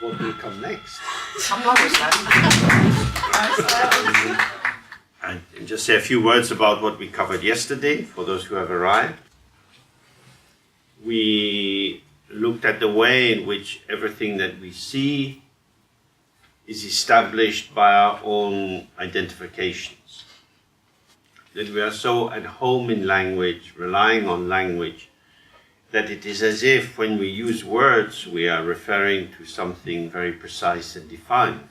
what will come next. And just say a few words about what we covered yesterday, for those who have arrived. We looked at the way in which everything that we see is established by our own identifications. That we are so at home in language, relying on language, that it is as if when we use words, we are referring to something very precise and defined,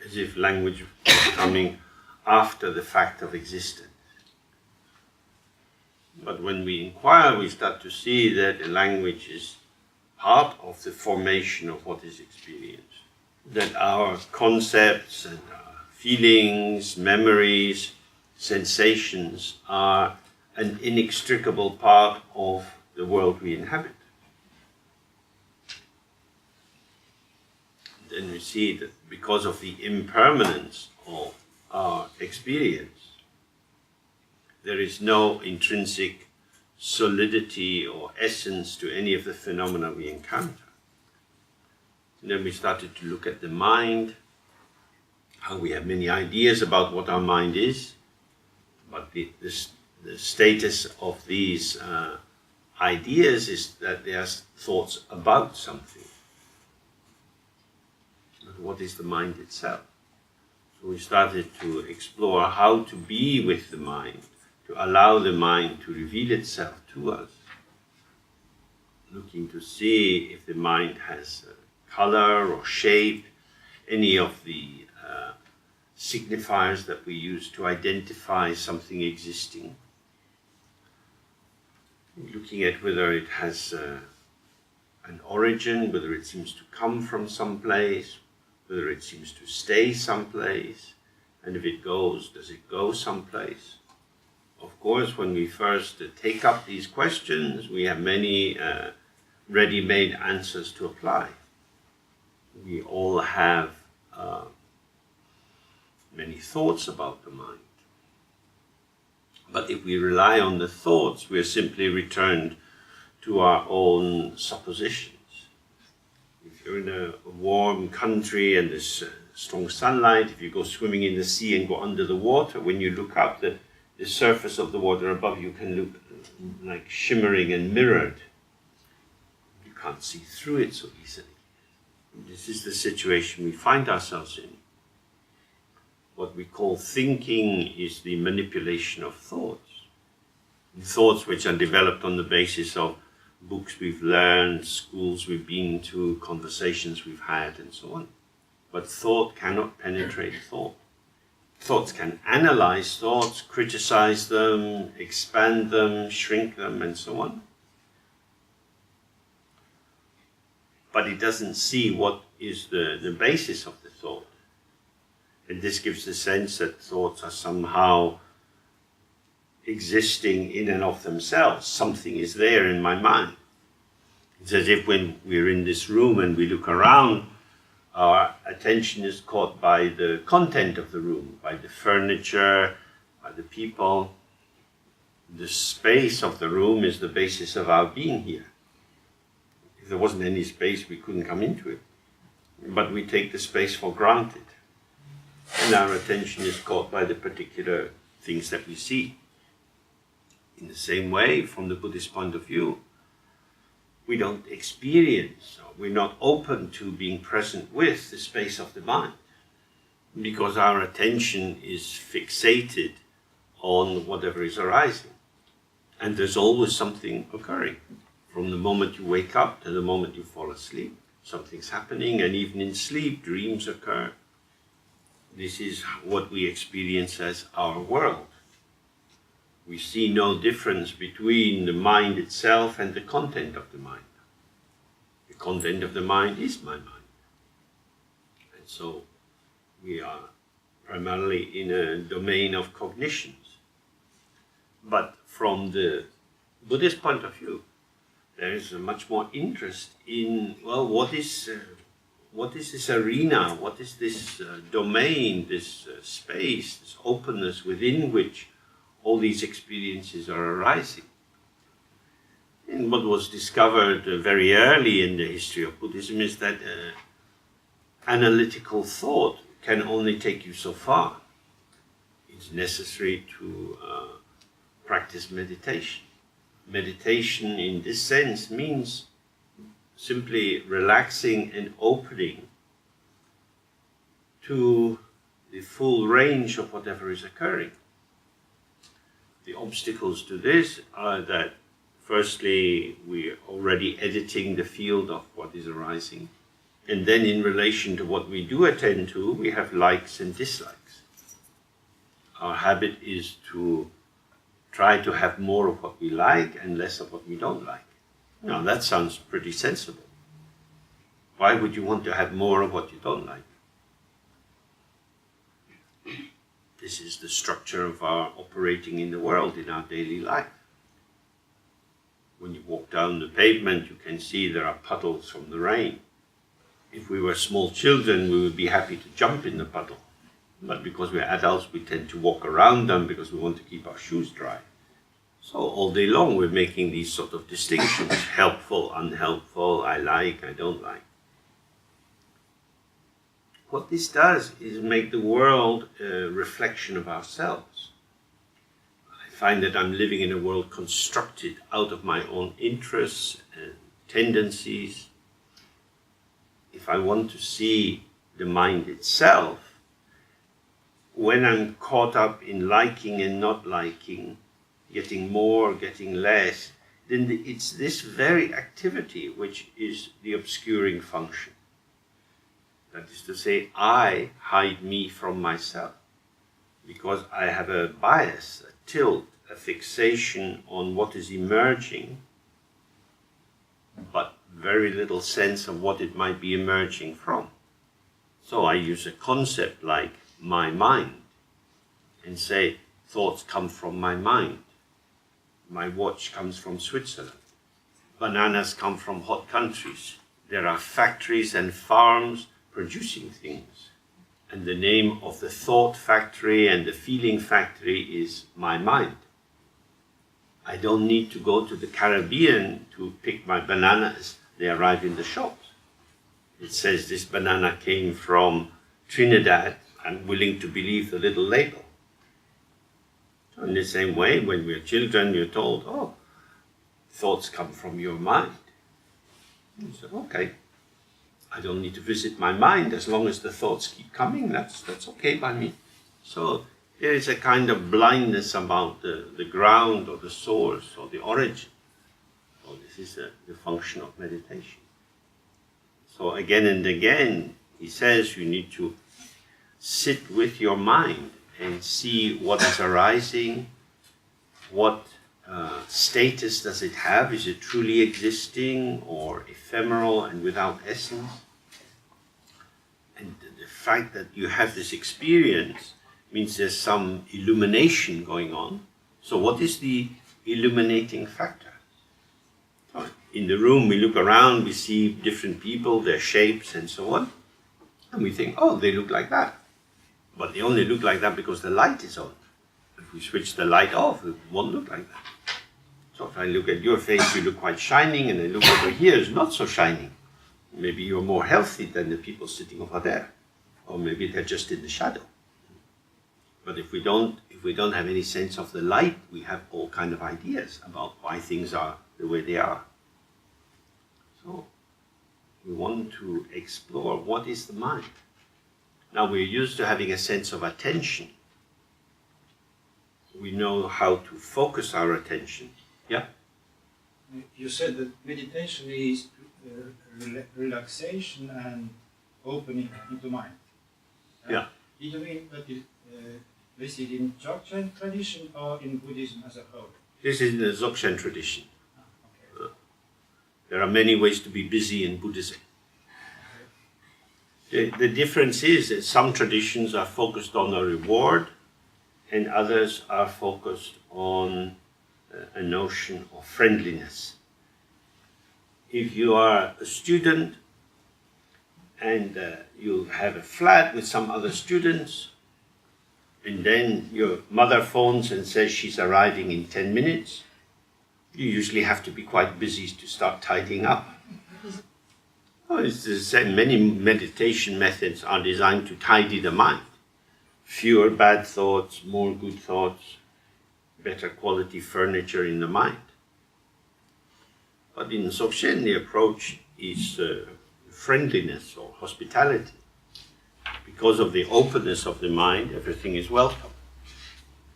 as if language was coming after the fact of existence. But when we inquire, we start to see that the language is part of the formation of what is experienced. That our concepts and our feelings, memories, sensations are an inextricable part of the world we inhabit. Then we see that because of the impermanence of our experience, there is no intrinsic solidity or essence to any of the phenomena we encounter. And then we started to look at the mind, how we have many ideas about what our mind is, but the status of these ideas is that they are thoughts about something. But what is the mind itself? So we started to explore how to be with the mind, to allow the mind to reveal itself to us, looking to see if the mind has color or shape, any of the signifiers that we use to identify something existing. Looking at whether it has an origin, whether it seems to come from some place, whether it seems to stay someplace, and if it goes, does it go someplace? Of course, when we first take up these questions, we have many ready-made answers to apply. We all have many thoughts about the mind. But if we rely on the thoughts, we are simply returned to our own suppositions. If you're in a warm country and there's strong sunlight, if you go swimming in the sea and go under the water, when you look up, the surface of the water above you can look like shimmering and mirrored. You can't see through it so easily. This is the situation we find ourselves in. What we call thinking is the manipulation of thoughts. Thoughts which are developed on the basis of books we've learned, schools we've been to, conversations we've had, and so on. But thought cannot penetrate thought. Thoughts can analyze thoughts, criticize them, expand them, shrink them, and so on. But it doesn't see what is the basis of the thought. And this gives the sense that thoughts are somehow existing in and of themselves. Something is there in my mind. It's as if when we're in this room and we look around, our attention is caught by the content of the room, by the furniture, by the people. The space of the room is the basis of our being here. If there wasn't any space, we couldn't come into it. But we take the space for granted. And our attention is caught by the particular things that we see. In the same way, from the Buddhist point of view, we don't experience, or we're not open to being present with the space of the mind, because our attention is fixated on whatever is arising. And there's always something occurring. From the moment you wake up to the moment you fall asleep, something's happening, and even in sleep, dreams occur. This is what we experience as our world. We see no difference between the mind itself and the content of the mind. The content of the mind is my mind. And so we are primarily in a domain of cognitions. But from the Buddhist point of view, there is much more interest in, well, what is this arena, what is this domain, this space, this openness within which all these experiences are arising. And what was discovered very early in the history of Buddhism is that analytical thought can only take you so far. It's necessary to practice meditation. Meditation in this sense means simply relaxing and opening to the full range of whatever is occurring. The obstacles to this are that firstly, we're already editing the field of what is arising. And then in relation to what we do attend to, we have likes and dislikes. Our habit is to try to have more of what we like and less of what we don't like. Now that sounds pretty sensible. Why would you want to have more of what you don't like? This is the structure of our operating in the world, in our daily life. When you walk down the pavement, you can see there are puddles from the rain. If we were small children, we would be happy to jump in the puddle. But because we're adults, we tend to walk around them because we want to keep our shoes dry. So all day long, we're making these sort of distinctions, helpful, unhelpful, I like, I don't like. What this does is make the world a reflection of ourselves. I find that I'm living in a world constructed out of my own interests and tendencies. If I want to see the mind itself, when I'm caught up in liking and not liking, getting more, getting less, then it's this very activity which is the obscuring function. That is to say, I hide me from myself because I have a bias, a tilt, a fixation on what is emerging, but very little sense of what it might be emerging from. So I use a concept like my mind and say, thoughts come from my mind. My watch comes from Switzerland. Bananas come from hot countries. There are factories and farms producing things. And the name of the thought factory and the feeling factory is my mind. I don't need to go to the Caribbean to pick my bananas. They arrive in the shops. It says this banana came from Trinidad. I'm willing to believe the little label. So in the same way, when we're children, you're told, oh, thoughts come from your mind. You say, okay, I don't need to visit my mind as long as the thoughts keep coming. That's okay by me. So there is a kind of blindness about the ground or the source or the origin. So this is the function of meditation. So again and again, he says you need to sit with your mind and see what is arising, what status does it have? Is it truly existing or ephemeral and without essence? And the fact that you have this experience means there's some illumination going on. So what is the illuminating factor? In the room, we look around, we see different people, their shapes and so on, and we think, oh, they look like that. But they only look like that because the light is on. If we switch the light off, it won't look like that. So if I look at your face, you look quite shining, and I look over here, it's not so shining. Maybe you're more healthy than the people sitting over there. Or maybe they're just in the shadow. But if we don't have any sense of the light, we have all kind of ideas about why things are the way they are. So we want to explore what is the mind. Now we're used to having a sense of attention. We know how to focus our attention. Yeah? You said that meditation is relaxation and opening into mind. Yeah. Did you mean that this is in Dzogchen tradition or in Buddhism as a whole? This is in the Dzogchen tradition. Okay. There are many ways to be busy in Buddhism. The difference is that some traditions are focused on a reward and others are focused on a notion of friendliness. If you are a student and you have a flat with some other students, and then your mother phones and says she's arriving in 10 minutes, you usually have to be quite busy to start tidying up. Oh, it's the same. Many meditation methods are designed to tidy the mind. Fewer bad thoughts, more good thoughts, better quality furniture in the mind. But in Dzogchen, the approach is friendliness or hospitality. Because of the openness of the mind, everything is welcome.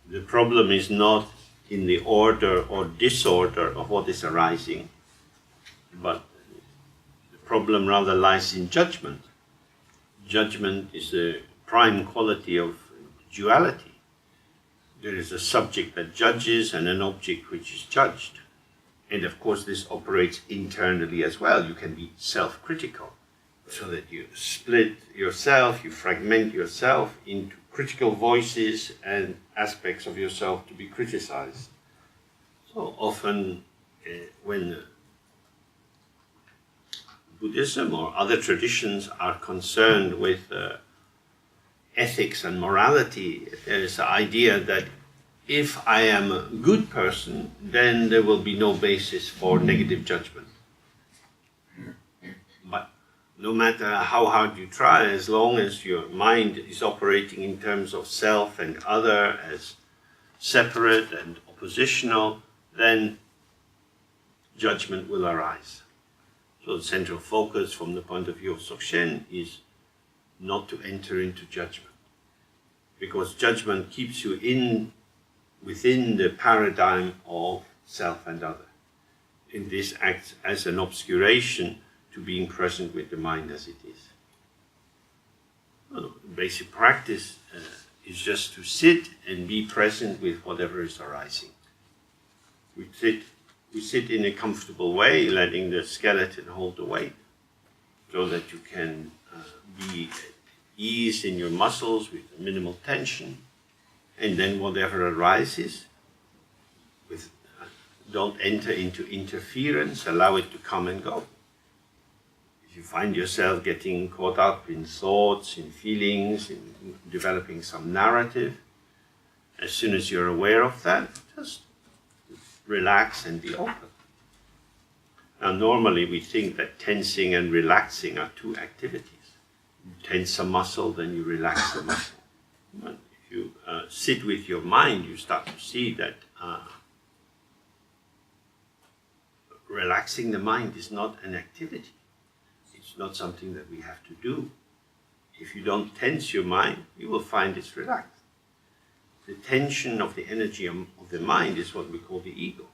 The problem is not in the order or disorder of what is arising, but the problem rather lies in judgment. Judgment is the prime quality of duality. There is a subject that judges and an object which is judged. And of course this operates internally as well. You can be self-critical, so that you split yourself, you fragment yourself into critical voices and aspects of yourself to be criticized. So often when Buddhism or other traditions are concerned with ethics and morality, there is the idea that if I am a good person, then there will be no basis for negative judgment. But no matter how hard you try, as long as your mind is operating in terms of self and other as separate and oppositional, then judgment will arise. So the central focus from the point of view of Dzogchen is not to enter into judgment, because judgment keeps you within the paradigm of self and other. And this acts as an obscuration to being present with the mind as it is. Well, basic practice is just to sit and be present with whatever is arising. We sit in a comfortable way, letting the skeleton hold the weight, so that you can be at ease in your muscles with minimal tension. And then whatever arises, don't enter into interference, allow it to come and go. If you find yourself getting caught up in thoughts, in feelings, in developing some narrative, as soon as you're aware of that, just relax and be open. Now normally we think that tensing and relaxing are two activities. You tense a muscle, then you relax the muscle. But if you sit with your mind, you start to see that relaxing the mind is not an activity. It's not something that we have to do. If you don't tense your mind, you will find it's relaxed. The tension of the energy of the mind is what we call the ego.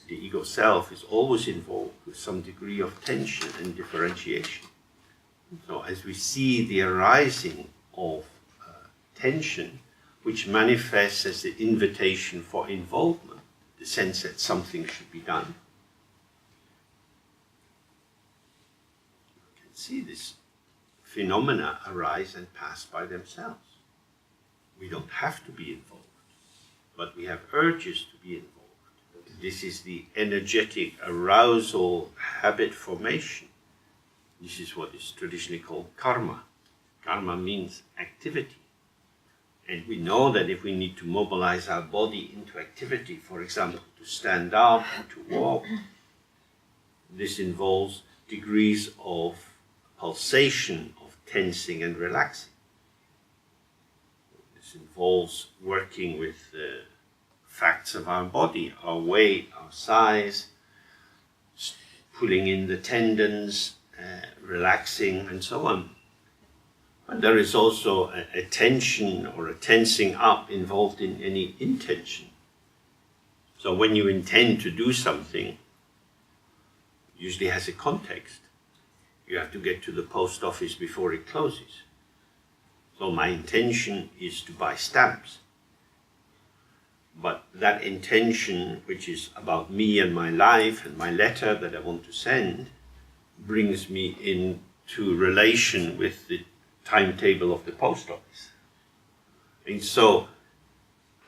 The ego self is always involved with some degree of tension and differentiation. So as we see the arising of tension, which manifests as the invitation for involvement, the sense that something should be done, you can see this phenomena arise and pass by themselves. We don't have to be involved, but we have urges to be involved. This is the energetic arousal habit formation. This is what is traditionally called karma. Karma means activity. And we know that if we need to mobilize our body into activity, for example, to stand up and to walk, this involves degrees of pulsation, of tensing and relaxing. This involves working with the facts of our body, our weight, our size, pulling in the tendons, relaxing and so on. But there is also a tension or a tensing up involved in any intention. So when you intend to do something, it usually has a context. You have to get to the post office before it closes. So my intention is to buy stamps. But that intention, which is about me and my life and my letter that I want to send, brings me into relation with the timetable of the post office. And so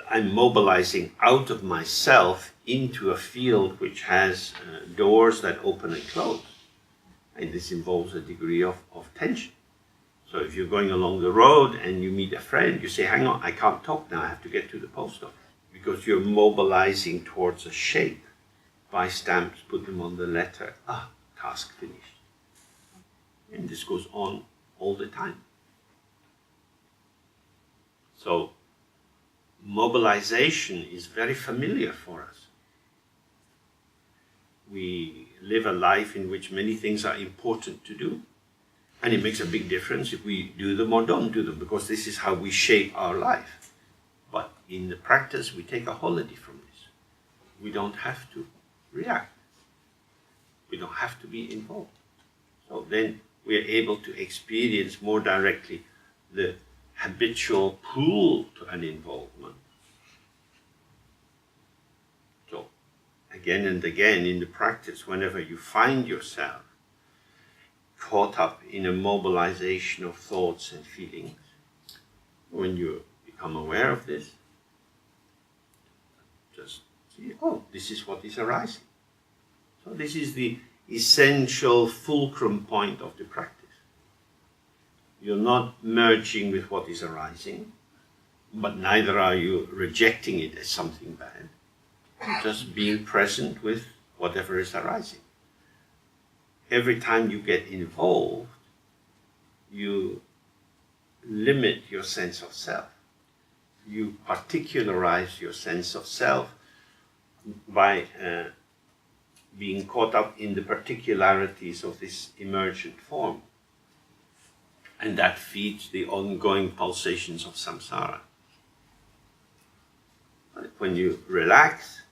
I'm mobilizing out of myself into a field which has doors that open and close. And this involves a degree of tension. So if you're going along the road and you meet a friend, you say, hang on, I can't talk now, I have to get to the post office. Because you're mobilizing towards a shape. Buy stamps, put them on the letter. Task finished. And this goes on all the time. So mobilization is very familiar for us. We live a life in which many things are important to do. And it makes a big difference if we do them or don't do them, because this is how we shape our life. But in the practice, we take a holiday from this. We don't have to react. We don't have to be involved. So then we are able to experience more directly the habitual pull to an involvement. So again and again in the practice, whenever you find yourself caught up in a mobilization of thoughts and feelings, when you become aware of this, just see, oh, this is what is arising. So this is the essential fulcrum point of the practice. You're not merging with what is arising, but neither are you rejecting it as something bad. You're just being present with whatever is arising. Every time you get involved, you limit your sense of self. You particularize your sense of self by being caught up in the particularities of this emergent form. And that feeds the ongoing pulsations of samsara. But when you relax,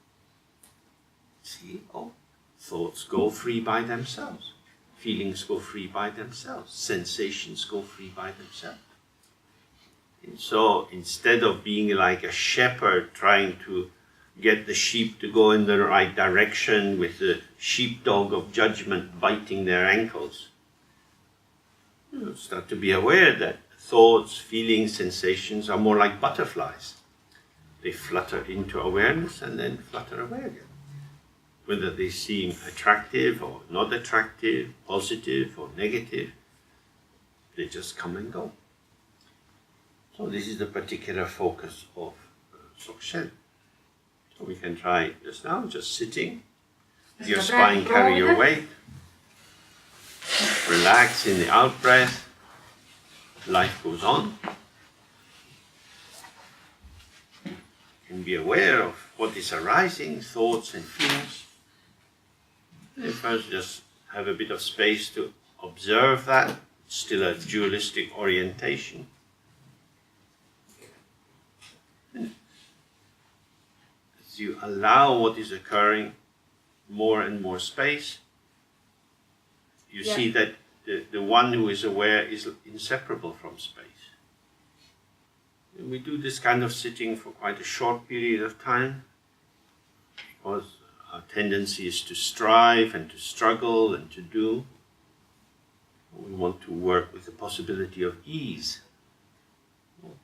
see, oh, thoughts go free by themselves. Feelings go free by themselves. Sensations go free by themselves. And so instead of being like a shepherd trying to get the sheep to go in the right direction with the sheepdog of judgment biting their ankles, you start to be aware that thoughts, feelings, sensations are more like butterflies. They flutter into awareness and then flutter away again. Whether they seem attractive or not attractive, positive or negative, they just come and go. So this is the particular focus of Dzogchen. So we can try just now, just sitting. Your spine carry your weight. Relax in the out-breath. Life goes on. You can be aware of what is arising, thoughts and feelings. And first just have a bit of space to observe that. It's still a dualistic orientation. And as you allow what is occurring more and more space, you see that the one who is aware is inseparable from space. And we do this kind of sitting for quite a short period of time, because our tendency is to strive and to struggle and to do. We want to work with the possibility of ease. Okay.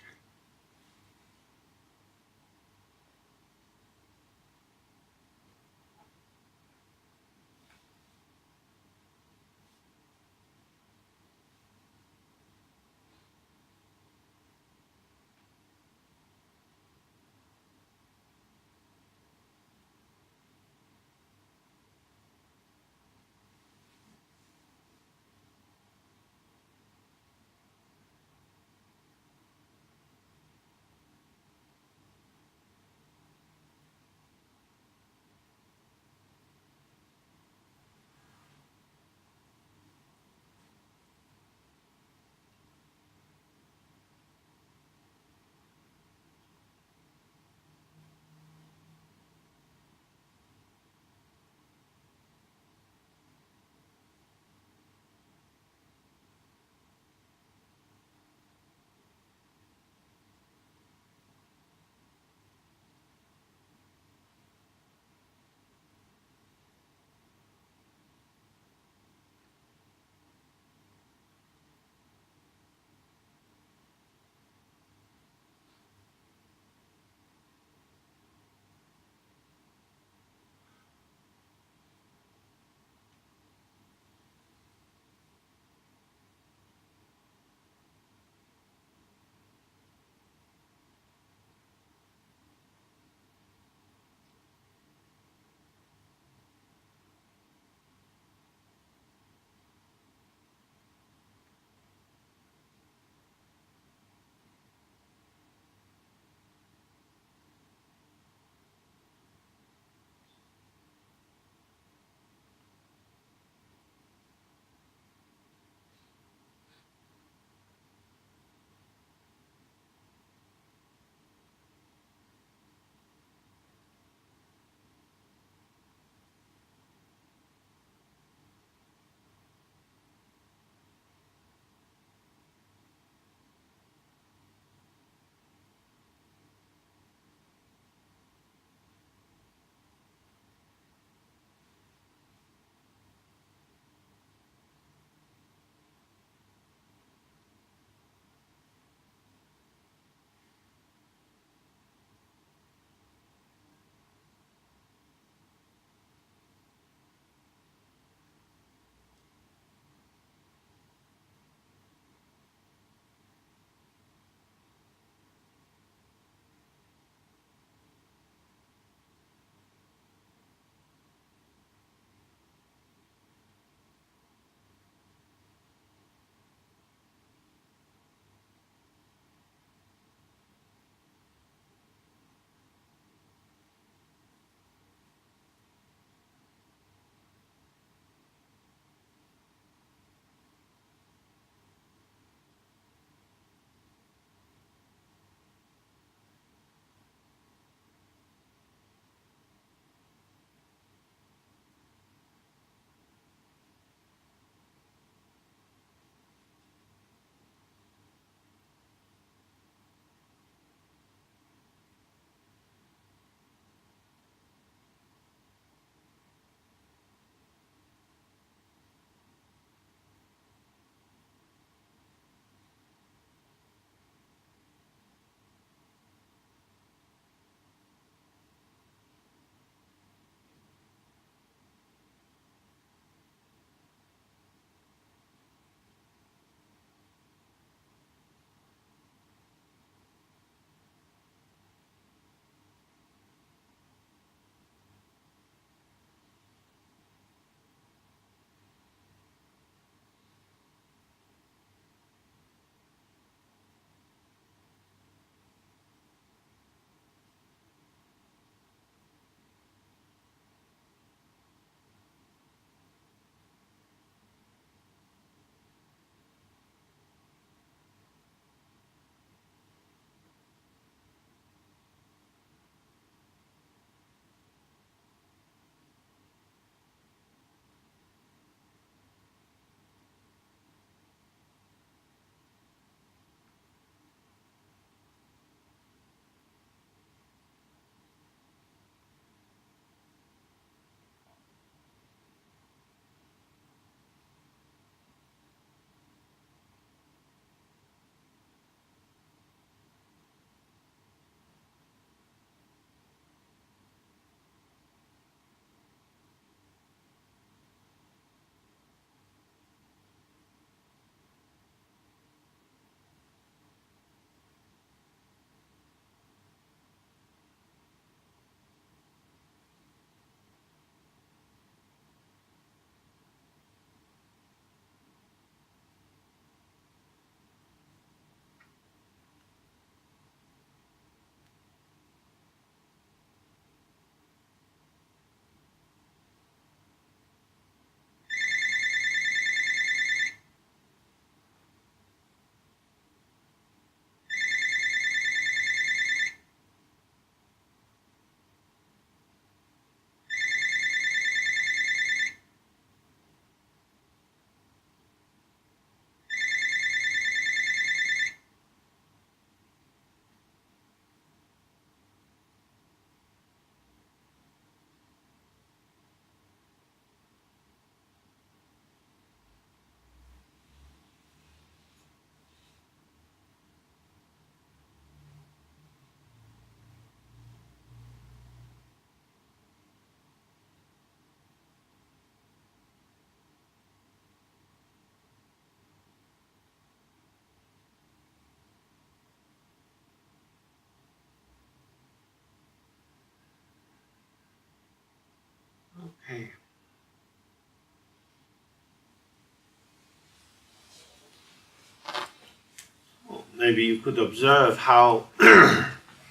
maybe you could observe how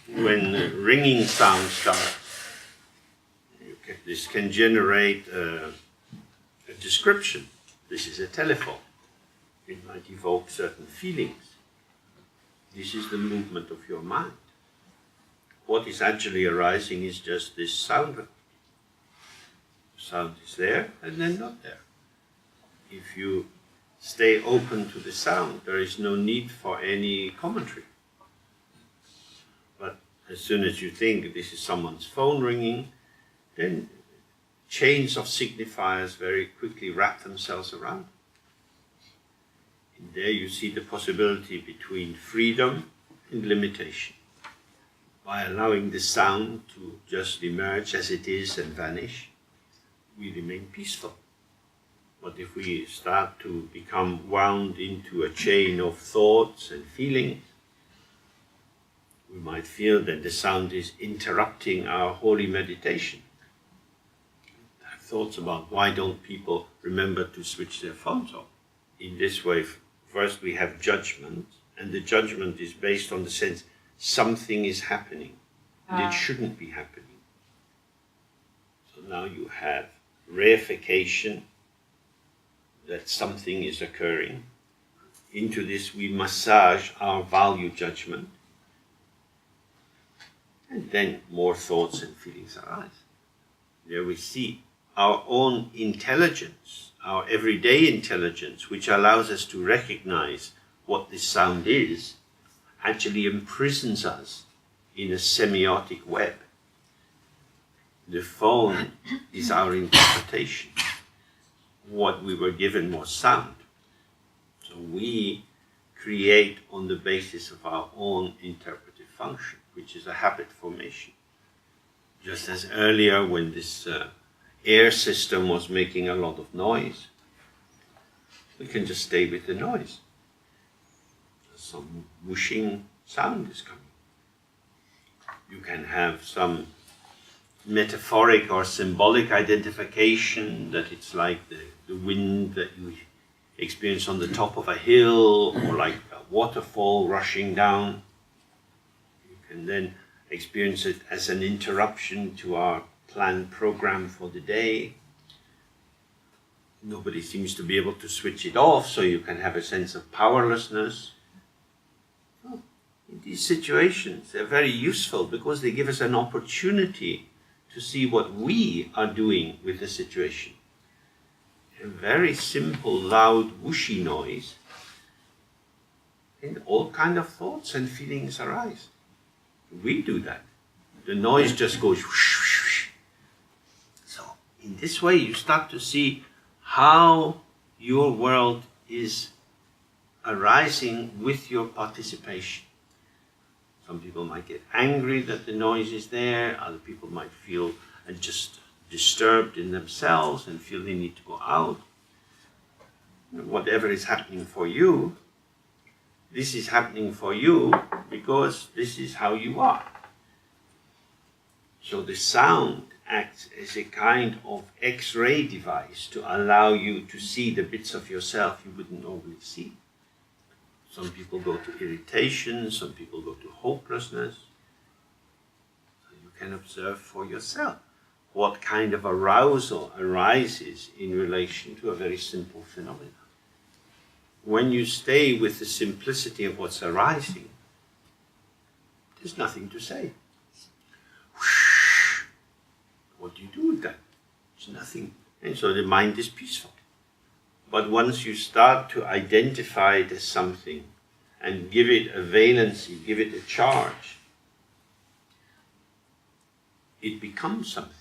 when ringing sound starts, this can generate a description. This is a telephone. It might evoke certain feelings. This is the movement of your mind. What is actually arising is just this sound. The sound is there and then not there. If you stay open to the sound, there is no need for any commentary. But as soon as you think this is someone's phone ringing, then chains of signifiers very quickly wrap themselves around. And there you see the possibility between freedom and limitation. By allowing the sound to just emerge as it is and vanish, we remain peaceful. But if we start to become wound into a chain of thoughts and feelings, we might feel that the sound is interrupting our holy meditation. I have thoughts about why don't people remember to switch their phones off. In this way, first we have judgment, and the judgment is based on the sense something is happening, and it shouldn't be happening. So now you have reification, that something is occurring. Into this we massage our value judgment, and then more thoughts and feelings arise. There we see our own intelligence, our everyday intelligence, which allows us to recognize what this sound is, actually imprisons us in a semiotic web. The phone is our interpretation. What we were given was sound. So we create on the basis of our own interpretive function, which is a habit formation. Just as earlier when this air system was making a lot of noise, we can just stay with the noise. Some whooshing sound is coming. You can have some metaphoric or symbolic identification that it's like the wind that you experience on the top of a hill, or like a waterfall rushing down. You can then experience it as an interruption to our planned program for the day. Nobody seems to be able to switch it off, so you can have a sense of powerlessness. In these situations, they're very useful because they give us an opportunity to see what we are doing with the situation. A very simple, loud, whooshy noise, and all kind of thoughts and feelings arise. We do that. The noise just goes whoosh, whoosh, whoosh. So in this way you start to see how your world is arising with your participation. Some people might get angry that the noise is there, other people might feel just disturbed in themselves and feel they need to go out. Whatever is happening for you, this is happening for you because this is how you are. So the sound acts as a kind of X-ray device to allow you to see the bits of yourself you wouldn't normally see. Some people go to irritation, some people go to hopelessness. So you can observe for yourself what kind of arousal arises in relation to a very simple phenomenon. When you stay with the simplicity of what's arising, there's nothing to say. Whoosh. What do you do with that? There's nothing. And so the mind is peaceful. But once you start to identify it as something and give it a valency, give it a charge, it becomes something.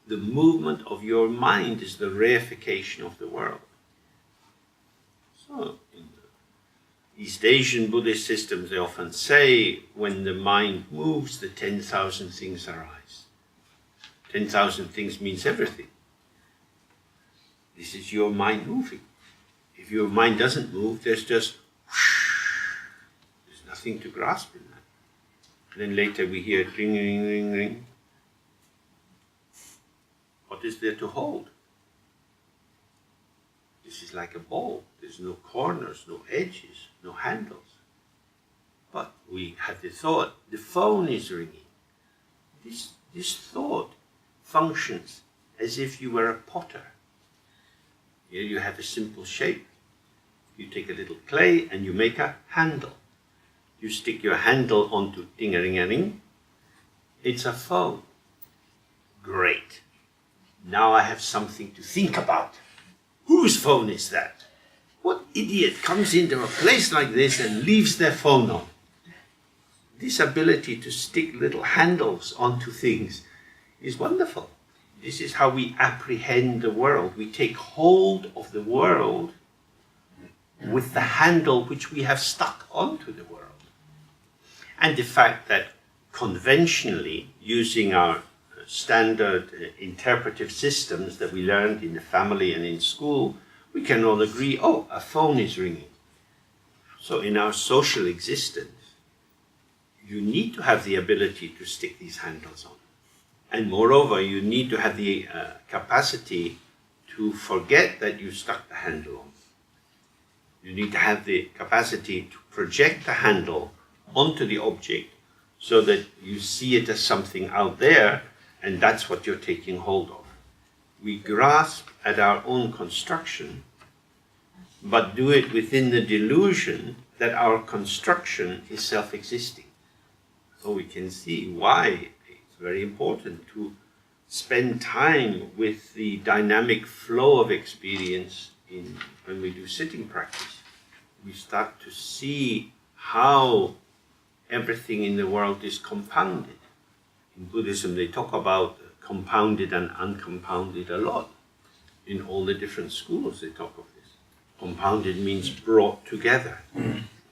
The movement of your mind is the reification of the world. So in the East Asian Buddhist systems, they often say, when the mind moves, the 10,000 things arise. 10,000 things means everything. This is your mind moving. If your mind doesn't move, there's just whoosh. There's nothing to grasp in that. And then later we hear ring, ring, ring, ring. What is there to hold? This is like a ball. There's no corners, no edges, no handles. But we have the thought, the phone is ringing. This thought functions as if you were a potter. Here you have a simple shape. You take a little clay and you make a handle. You stick your handle onto ding-a-ring-a-ring. It's a phone. Great. Now I have something to think about. Whose phone is that? What idiot comes into a place like this and leaves their phone on? This ability to stick little handles onto things is wonderful. This is how we apprehend the world. We take hold of the world with the handle which we have stuck onto the world. And the fact that conventionally, using our standard interpretive systems that we learned in the family and in school, we can all agree, oh, a phone is ringing. So in our social existence, you need to have the ability to stick these handles on. And moreover, you need to have the capacity to forget that you stuck the handle on. You need to have the capacity to project the handle onto the object so that you see it as something out there, and that's what you're taking hold of. We grasp at our own construction, but do it within the delusion that our construction is self-existing. So we can see why it's very important to spend time with the dynamic flow of experience when we do sitting practice. We start to see how everything in the world is compounded. In Buddhism, they talk about compounded and uncompounded a lot. In all the different schools, they talk of this. Compounded means brought together,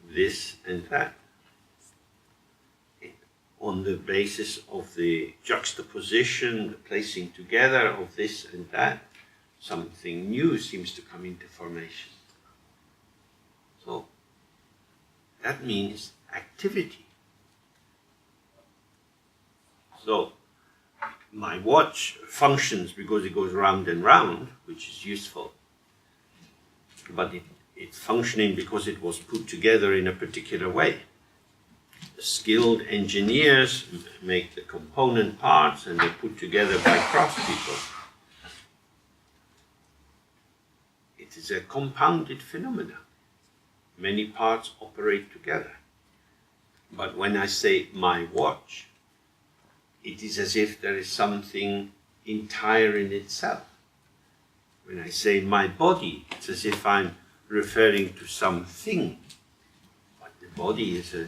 this and that. On the basis of the juxtaposition, the placing together of this and that, something new seems to come into formation. So, that means activity. So, my watch functions because it goes round and round, which is useful. But it's functioning because it was put together in a particular way. The skilled engineers make the component parts and they're put together by craftspeople. It is a compounded phenomenon. Many parts operate together. But when I say my watch, it is as if there is something entire in itself. When I say my body, it's as if I'm referring to something. But the body is a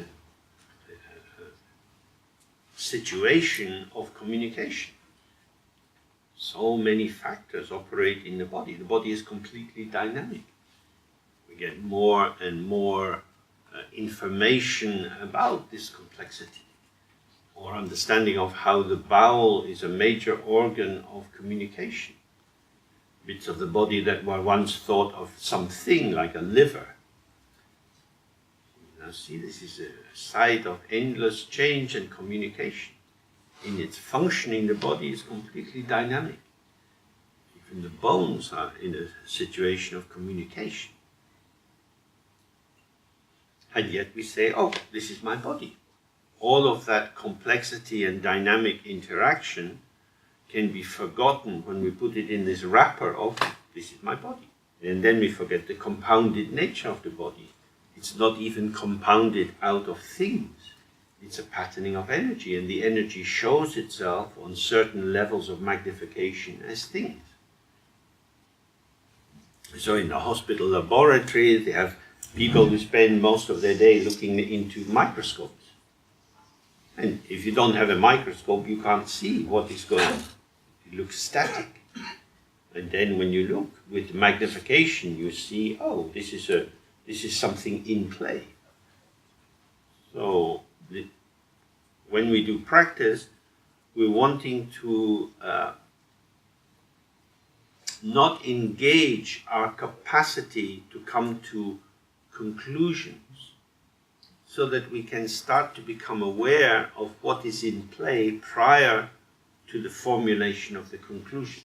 situation of communication. So many factors operate in the body. The body is completely dynamic. We get more and more information about this complexity, or understanding of how the bowel is a major organ of communication. Bits of the body that were once thought of something like a liver. Now see, this is a side of endless change and communication. In its functioning, the body is completely dynamic. Even the bones are in a situation of communication. And yet we say, oh, this is my body. All of that complexity and dynamic interaction can be forgotten when we put it in this wrapper of, this is my body. And then we forget the compounded nature of the body. It's not even compounded out of things. It's a patterning of energy, and the energy shows itself on certain levels of magnification as things. So in the hospital laboratory, they have people who spend most of their day looking into microscopes. And if you don't have a microscope, you can't see what is going on. It looks static. And then when you look with magnification, you see, oh, this is something in play. So when we do practice, we're wanting to not engage our capacity to come to conclusions, so that we can start to become aware of what is in play prior to the formulation of the conclusion.